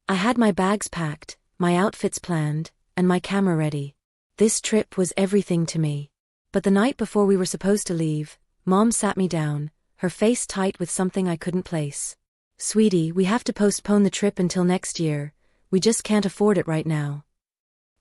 I had my bags packed, my outfits planned, and my camera ready. This trip was everything to me. But the night before we were supposed to leave, Mom sat me down, her face tight with something I couldn't place. "Sweetie, we have to postpone the trip until next year. We just can't afford it right now."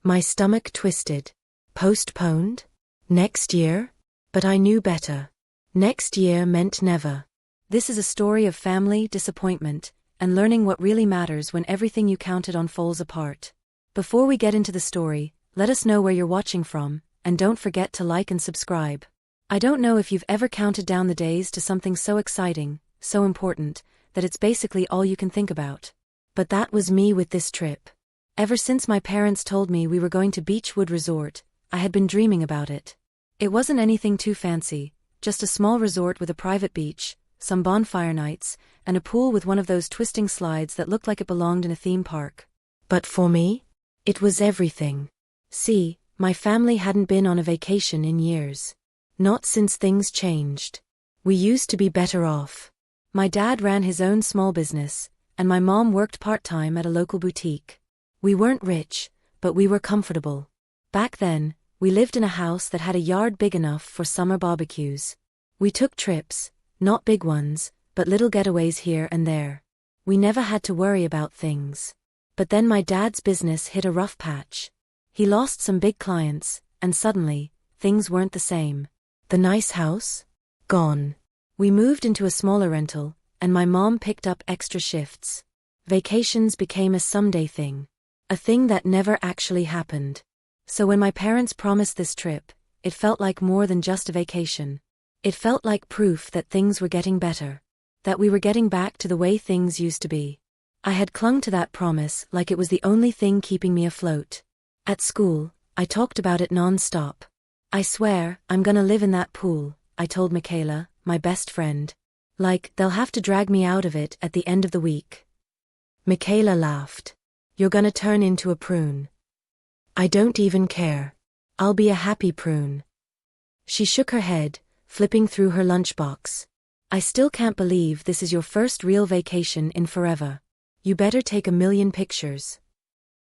My stomach twisted. Postponed? Next year? But I knew better. Next year meant never. This is a story of family, disappointment, and learning what really matters when everything you counted on falls apart. Before we get into the story, let us know where you're watching from, and don't forget to like and subscribe. I don't know if you've ever counted down the days to something so exciting, so important, that it's basically all you can think about. But that was me with this trip. Ever since my parents told me we were going to Beechwood Resort, I had been dreaming about it. It wasn't anything too fancy, just a small resort with a private beach, some bonfire nights, and a pool with one of those twisting slides that looked like it belonged in a theme park. But for me, it was everything. See, my family hadn't been on a vacation in years. Not since things changed. We used to be better off. My dad ran his own small business, and my mom worked part-time at a local boutique. We weren't rich, but we were comfortable. Back then, we lived in a house that had a yard big enough for summer barbecues. We took trips, not big ones, but little getaways here and there. We never had to worry about things. But then my dad's business hit a rough patch. He lost some big clients, and suddenly, things weren't the same. The nice house? Gone. We moved into a smaller rental, and my mom picked up extra shifts. Vacations became a someday thing. A thing that never actually happened. So when my parents promised this trip, it felt like more than just a vacation. It felt like proof that things were getting better. That we were getting back to the way things used to be. I had clung to that promise like it was the only thing keeping me afloat. At school, I talked about it non-stop. "I swear, I'm gonna live in that pool," I told Michaela, my best friend. "Like, they'll have to drag me out of it at the end of the week." Michaela laughed. "You're gonna turn into a prune." "I don't even care. I'll be a happy prune." She shook her head, flipping through her lunchbox. "I still can't believe this is your first real vacation in forever. You better take 1,000,000 pictures."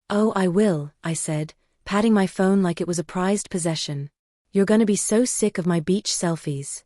"Oh, I will," I said, patting my phone like it was a prized possession. "You're gonna be so sick of my beach selfies."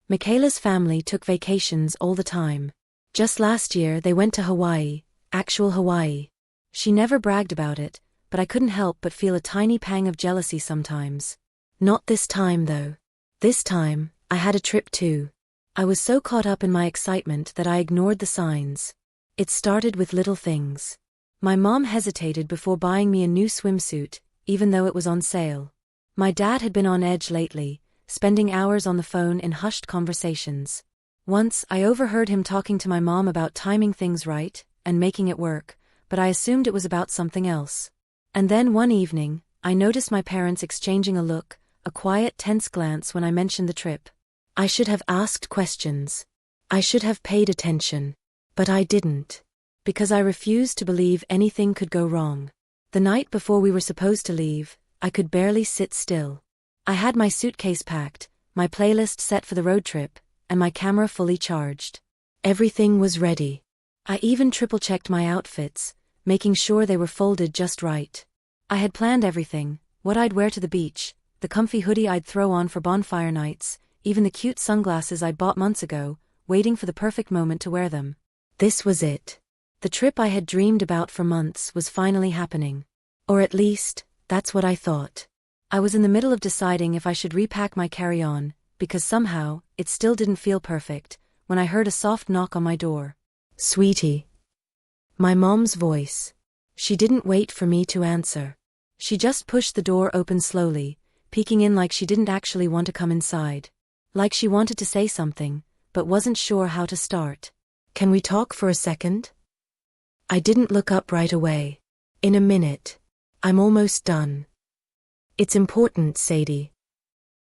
Michaela's family took vacations all the time. Just last year they went to Hawaii, actual Hawaii. She never bragged about it, but I couldn't help but feel a tiny pang of jealousy sometimes. Not this time though. This time, I had a trip too. I was so caught up in my excitement that I ignored the signs. It started with little things. My mom hesitated before buying me a new swimsuit, even though it was on sale. My dad had been on edge lately, spending hours on the phone in hushed conversations. Once, I overheard him talking to my mom about timing things right, and making it work, but I assumed it was about something else. And then one evening, I noticed my parents exchanging a look, a quiet, tense glance when I mentioned the trip. I should have asked questions. I should have paid attention. But I didn't. Because I refused to believe anything could go wrong. The night before we were supposed to leave, I could barely sit still. I had my suitcase packed, my playlist set for the road trip, and my camera fully charged. Everything was ready. I even triple-checked my outfits, making sure they were folded just right. I had planned everything, what I'd wear to the beach, the comfy hoodie I'd throw on for bonfire nights, even the cute sunglasses I'd bought months ago, waiting for the perfect moment to wear them. This was it. The trip I had dreamed about for months was finally happening. Or at least, that's what I thought. I was in the middle of deciding if I should repack my carry-on, because somehow, it still didn't feel perfect, when I heard a soft knock on my door. "Sweetie." My mom's voice. She didn't wait for me to answer. She just pushed the door open slowly, peeking in like she didn't actually want to come inside. Like she wanted to say something, but wasn't sure how to start. "Can we talk for a second?" I didn't look up right away. "In a minute. I'm almost done." "It's important, Sadie."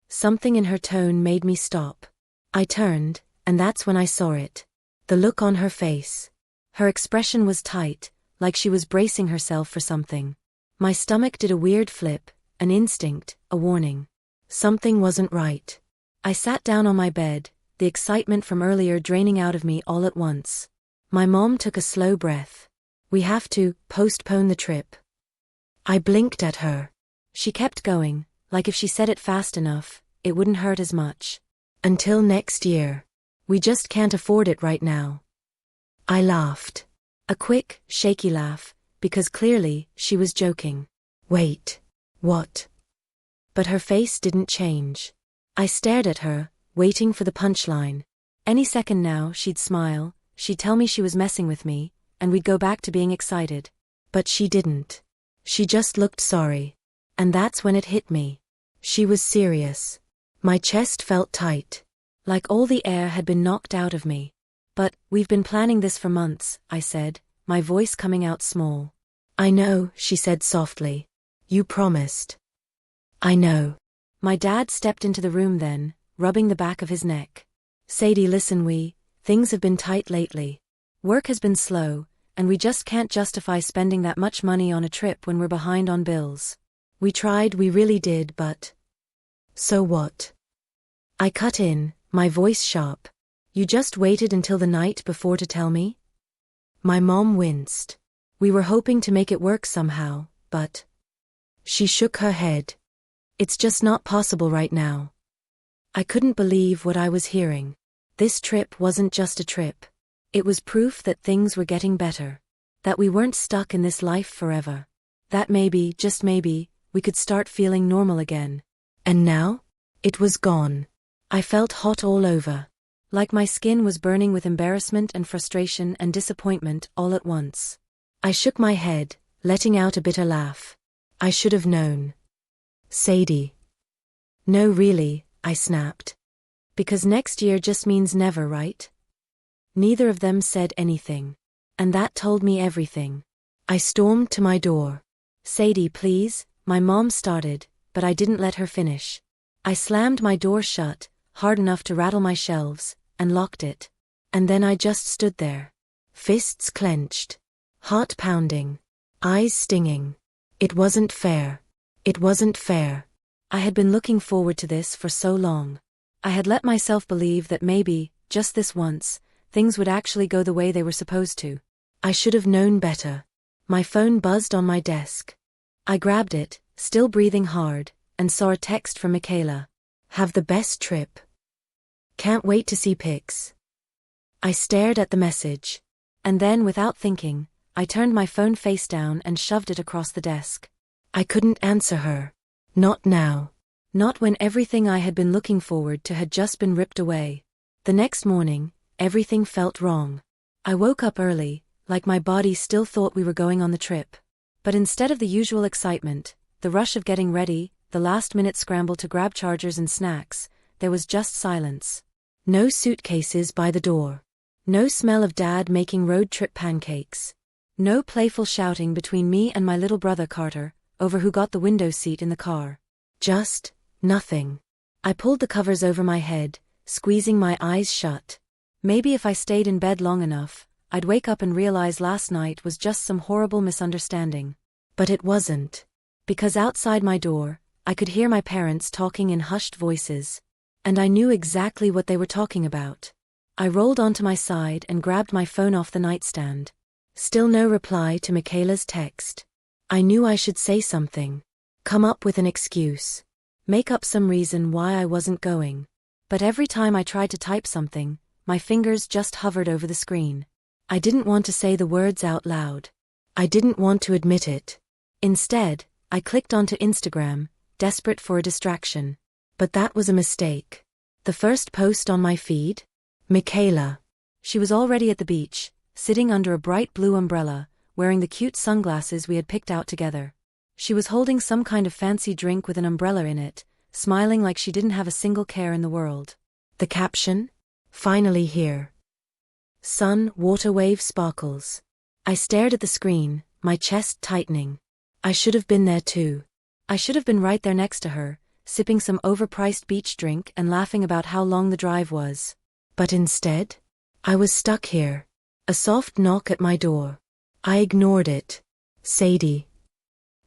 Something in her tone made me stop. I turned, and that's when I saw it. The look on her face. Her expression was tight, like she was bracing herself for something. My stomach did a weird flip, an instinct, a warning. Something wasn't right. I sat down on my bed, the excitement from earlier draining out of me all at once. My mom took a slow breath. We have to postpone the trip. I blinked at her. She kept going, like if she said it fast enough, it wouldn't hurt as much. Until next year. We just can't afford it right now. I laughed. A quick, shaky laugh, because clearly, she was joking. Wait. What? But her face didn't change. I stared at her, waiting for the punchline. Any second now, she'd smile, she'd tell me she was messing with me, and we'd go back to being excited. But she didn't. She just looked sorry. And that's when it hit me. She was serious. My chest felt tight. Like all the air had been knocked out of me. But, we've been planning this for months, I said, my voice coming out small. I know, she said softly. You promised. I know. My dad stepped into the room then, rubbing the back of his neck. Sadie, listen, things have been tight lately. Work has been slow, and we just can't justify spending that much money on a trip when we're behind on bills. We tried, we really did, but... So what? I cut in, my voice sharp. You just waited until the night before to tell me? My mom winced. We were hoping to make it work somehow, but... She shook her head. It's just not possible right now. I couldn't believe what I was hearing. This trip wasn't just a trip. It was proof that things were getting better. That we weren't stuck in this life forever. That maybe, just maybe, we could start feeling normal again. And now? It was gone. I felt hot all over. Like my skin was burning with embarrassment and frustration and disappointment all at once. I shook my head, letting out a bitter laugh. I should have known. Sadie. No, really, I snapped. Because next year just means never, right? Neither of them said anything. And that told me everything. I stormed to my door. Sadie, please, my mom started, but I didn't let her finish. I slammed my door shut, hard enough to rattle my shelves, and locked it. And then I just stood there. Fists clenched. Heart pounding. Eyes stinging. It wasn't fair. It wasn't fair. I had been looking forward to this for so long. I had let myself believe that maybe, just this once, things would actually go the way they were supposed to. I should have known better. My phone buzzed on my desk. I grabbed it, still breathing hard, and saw a text from Michaela. Have the best trip. Can't wait to see pics. I stared at the message. And then, without thinking, I turned my phone face down and shoved it across the desk. I couldn't answer her. Not now. Not when everything I had been looking forward to had just been ripped away. The next morning, everything felt wrong. I woke up early, like my body still thought we were going on the trip. But instead of the usual excitement, the rush of getting ready, the last-minute scramble to grab chargers and snacks, there was just silence. No suitcases by the door. No smell of Dad making road trip pancakes. No playful shouting between me and my little brother Carter, over who got the window seat in the car. Just nothing. I pulled the covers over my head, squeezing my eyes shut. Maybe if I stayed in bed long enough, I'd wake up and realize last night was just some horrible misunderstanding. But it wasn't. Because outside my door, I could hear my parents talking in hushed voices. And I knew exactly what they were talking about. I rolled onto my side and grabbed my phone off the nightstand. Still no reply to Michaela's text. I knew I should say something. Come up with an excuse. Make up some reason why I wasn't going. But every time I tried to type something, my fingers just hovered over the screen. I didn't want to say the words out loud. I didn't want to admit it. Instead, I clicked onto Instagram, desperate for a distraction. But that was a mistake. The first post on my feed? Michaela. She was already at the beach, sitting under a bright blue umbrella, wearing the cute sunglasses we had picked out together. She was holding some kind of fancy drink with an umbrella in it, smiling like she didn't have a single care in the world. The caption? Finally here. Sun, water wave sparkles. I stared at the screen, my chest tightening. I should have been there too. I should have been right there next to her, sipping some overpriced beach drink and laughing about how long the drive was. But instead, I was stuck here. A soft knock at my door. I ignored it. Sadie.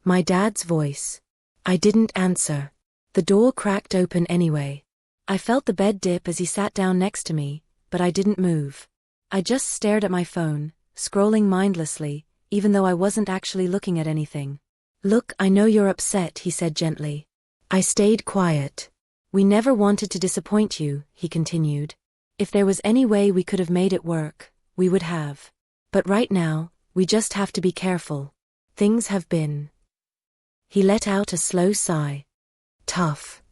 My dad's voice. I didn't answer. The door cracked open anyway. I felt the bed dip as he sat down next to me, but I didn't move. I just stared at my phone, scrolling mindlessly, even though I wasn't actually looking at anything. "Look, I know you're upset," he said gently. I stayed quiet. "We never wanted to disappoint you," he continued. "If there was any way we could have made it work, we would have. But right now, we just have to be careful. Things have been." He let out a slow sigh. "Tough."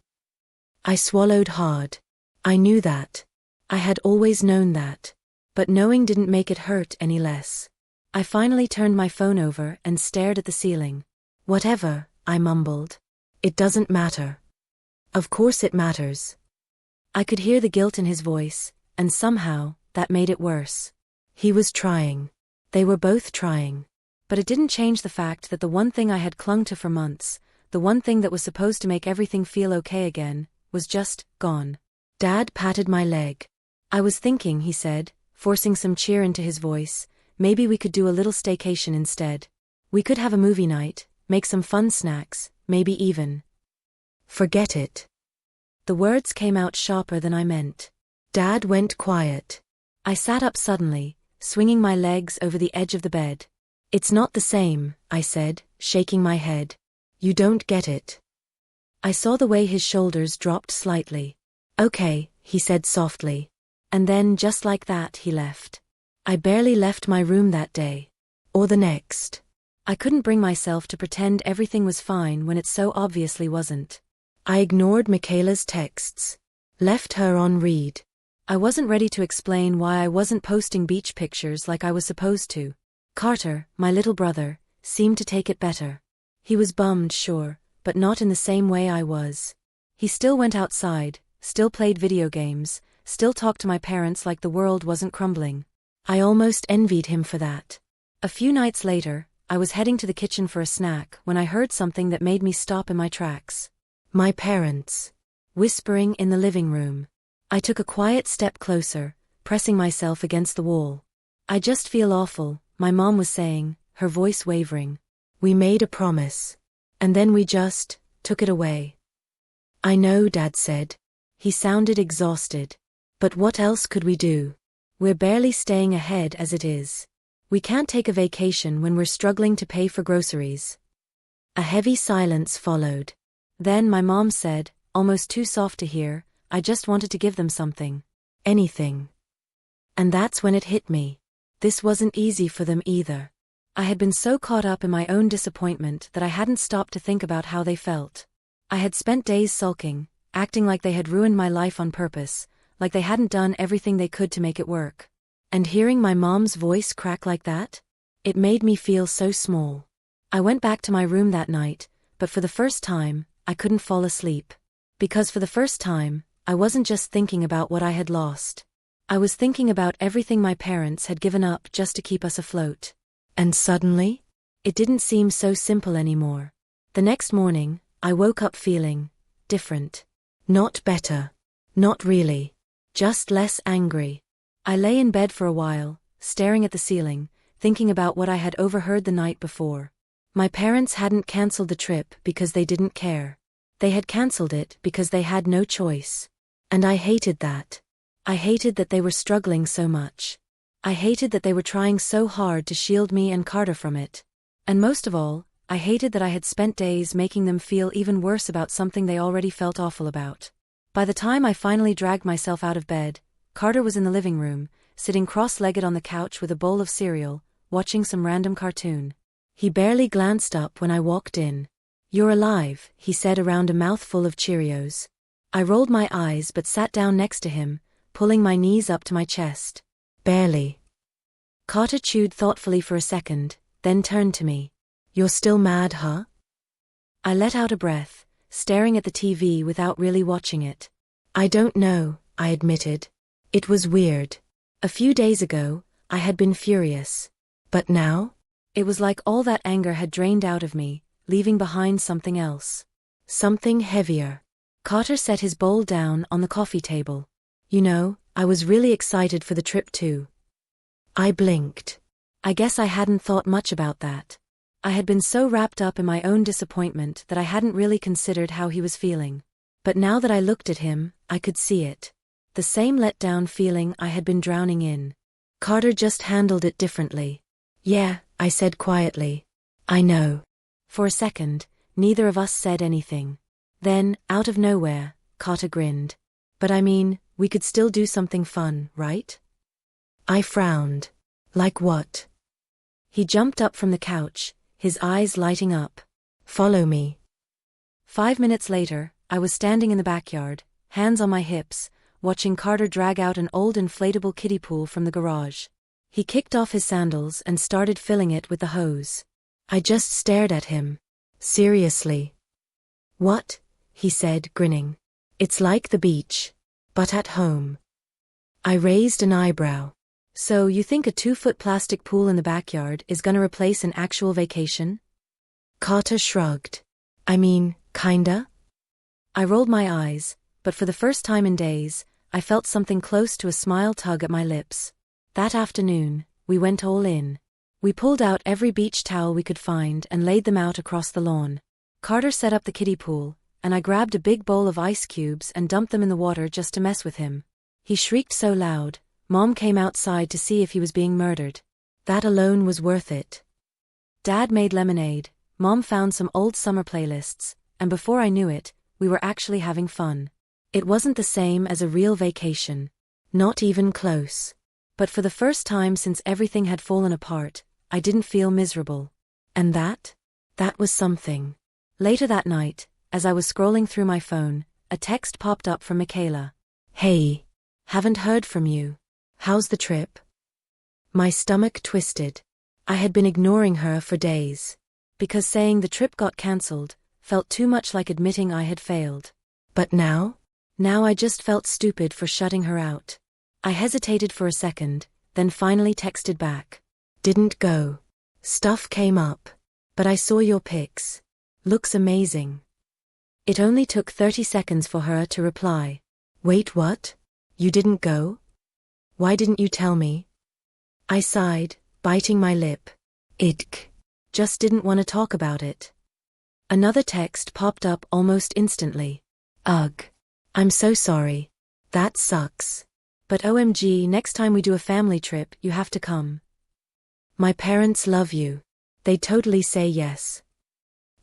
I swallowed hard. I knew that. I had always known that. But knowing didn't make it hurt any less. I finally turned my phone over and stared at the ceiling. "Whatever," I mumbled. "It doesn't matter." "Of course it matters." I could hear the guilt in his voice, and somehow, that made it worse. He was trying. They were both trying. But it didn't change the fact that the one thing I had clung to for months, the one thing that was supposed to make everything feel okay again, was just gone. Dad patted my leg. "I was thinking," he said, forcing some cheer into his voice, "maybe we could do a little staycation instead. We could have a movie night, make some fun snacks, maybe even." "Forget it." The words came out sharper than I meant. Dad went quiet. I sat up suddenly, swinging my legs over the edge of the bed. "It's not the same," I said, shaking my head. "You don't get it." I saw the way his shoulders dropped slightly. "Okay," he said softly. And then, just like that, he left. I barely left my room that day. Or the next. I couldn't bring myself to pretend everything was fine when it so obviously wasn't. I ignored Michaela's texts. Left her on read. I wasn't ready to explain why I wasn't posting beach pictures like I was supposed to. Carter, my little brother, seemed to take it better. He was bummed, sure, but not in the same way I was. He still went outside, still played video games, still talked to my parents like the world wasn't crumbling. I almost envied him for that. A few nights later, I was heading to the kitchen for a snack when I heard something that made me stop in my tracks. My parents. Whispering in the living room. I took a quiet step closer, pressing myself against the wall. "I just feel awful," my mom was saying, her voice wavering. "We made a promise. And then we just took it away." "I know," Dad said. He sounded exhausted. "But what else could we do? We're barely staying ahead as it is. We can't take a vacation when we're struggling to pay for groceries." A heavy silence followed. Then my mom said, almost too soft to hear, "I just wanted to give them something. Anything." And that's when it hit me. This wasn't easy for them either. I had been so caught up in my own disappointment that I hadn't stopped to think about how they felt. I had spent days sulking, acting like they had ruined my life on purpose, like they hadn't done everything they could to make it work. And hearing my mom's voice crack like that? It made me feel so small. I went back to my room that night, but for the first time, I couldn't fall asleep. Because for the first time, I wasn't just thinking about what I had lost. I was thinking about everything my parents had given up just to keep us afloat. And suddenly, it didn't seem so simple anymore. The next morning, I woke up feeling different. Not better. Not really. Just less angry. I lay in bed for a while, staring at the ceiling, thinking about what I had overheard the night before. My parents hadn't cancelled the trip because they didn't care. They had cancelled it because they had no choice. And I hated that. I hated that they were struggling so much. I hated that they were trying so hard to shield me and Carter from it. And most of all, I hated that I had spent days making them feel even worse about something they already felt awful about. By the time I finally dragged myself out of bed, Carter was in the living room, sitting cross-legged on the couch with a bowl of cereal, watching some random cartoon. He barely glanced up when I walked in. "You're alive," he said around a mouthful of Cheerios. I rolled my eyes but sat down next to him, pulling my knees up to my chest. "Barely." Carter chewed thoughtfully for a second, then turned to me. "You're still mad, huh?" I let out a breath, staring at the TV without really watching it. "I don't know," I admitted. It was weird. A few days ago, I had been furious. But now? It was like all that anger had drained out of me, leaving behind something else. Something heavier. Carter set his bowl down on the coffee table. "You know, I was really excited for the trip too." I blinked. I guess I hadn't thought much about that. I had been so wrapped up in my own disappointment that I hadn't really considered how he was feeling. But now that I looked at him, I could see it. The same let-down feeling I had been drowning in. Carter just handled it differently. "Yeah, I said quietly. I know. For a second, neither of us said anything. Then, out of nowhere, Carter grinned. But I mean, we could still do something fun, right? I frowned. Like what? He jumped up from the couch, his eyes lighting up. Follow me. 5 minutes later, I was standing in the backyard, hands on my hips, watching Carter drag out an old inflatable kiddie pool from the garage. He kicked off his sandals and started filling it with the hose. I just stared at him. Seriously. What? He said, grinning. It's like the beach. But at home. I raised an eyebrow. So you think a 2-foot plastic pool in the backyard is gonna replace an actual vacation? Carter shrugged. I mean, kinda? I rolled my eyes, but for the first time in days, I felt something close to a smile tug at my lips. That afternoon, we went all in. We pulled out every beach towel we could find and laid them out across the lawn. Carter set up the kiddie pool, and I grabbed a big bowl of ice cubes and dumped them in the water just to mess with him. He shrieked so loud, Mom came outside to see if he was being murdered. That alone was worth it. Dad made lemonade, Mom found some old summer playlists, and before I knew it, we were actually having fun. It wasn't the same as a real vacation. Not even close. But for the first time since everything had fallen apart, I didn't feel miserable. And that was something. Later that night, as I was scrolling through my phone, a text popped up from Michaela. Hey. Haven't heard from you. How's the trip? My stomach twisted. I had been ignoring her for days. Because saying the trip got cancelled felt too much like admitting I had failed. But now? Now I just felt stupid for shutting her out. I hesitated for a second, then finally texted back. Didn't go. Stuff came up. But I saw your pics. Looks amazing. It only took 30 seconds for her to reply. Wait, what? You didn't go? Why didn't you tell me? I sighed, biting my lip. Just didn't want to talk about it. Another text popped up almost instantly. Ugh. I'm so sorry. That sucks. But OMG, next time we do a family trip, you have to come. My parents love you. They totally say yes.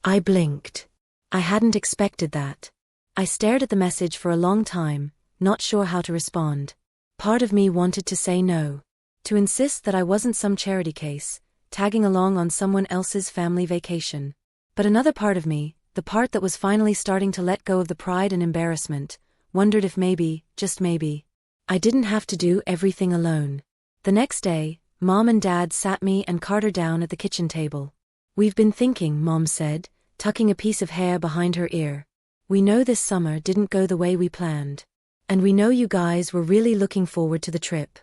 I blinked. I hadn't expected that. I stared at the message for a long time, not sure how to respond. Part of me wanted to say no. To insist that I wasn't some charity case, tagging along on someone else's family vacation. But another part of me, the part that was finally starting to let go of the pride and embarrassment, wondered if maybe, just maybe, I didn't have to do everything alone. The next day, Mom and Dad sat me and Carter down at the kitchen table. We've been thinking, Mom said, tucking a piece of hair behind her ear. We know this summer didn't go the way we planned. And we know you guys were really looking forward to the trip.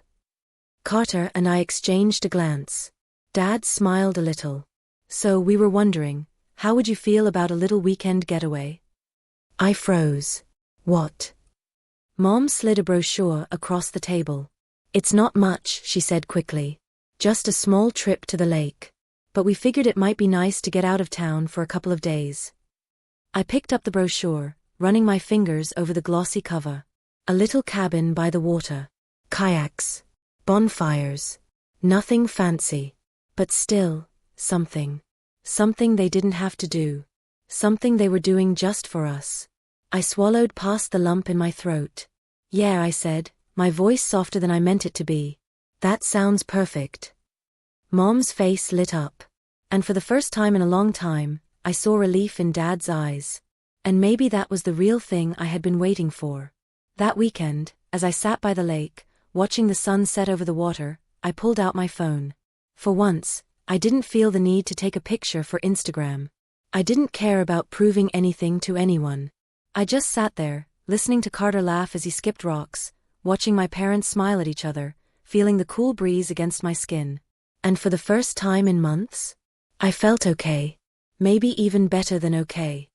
Carter and I exchanged a glance. Dad smiled a little. So we were wondering, how would you feel about a little weekend getaway? I froze. What? Mom slid a brochure across the table. It's not much, she said quickly. Just a small trip to the lake. But we figured it might be nice to get out of town for a couple of days. I picked up the brochure, running my fingers over the glossy cover. A little cabin by the water. Kayaks. Bonfires. Nothing fancy. But still, something. Something they didn't have to do. Something they were doing just for us. I swallowed past the lump in my throat. Yeah, I said, my voice softer than I meant it to be. That sounds perfect. Mom's face lit up. And for the first time in a long time, I saw relief in Dad's eyes. And maybe that was the real thing I had been waiting for. That weekend, as I sat by the lake, watching the sun set over the water, I pulled out my phone. For once, I didn't feel the need to take a picture for Instagram. I didn't care about proving anything to anyone. I just sat there, listening to Carter laugh as he skipped rocks, watching my parents smile at each other, feeling the cool breeze against my skin. And for the first time in months, I felt okay. Maybe even better than okay.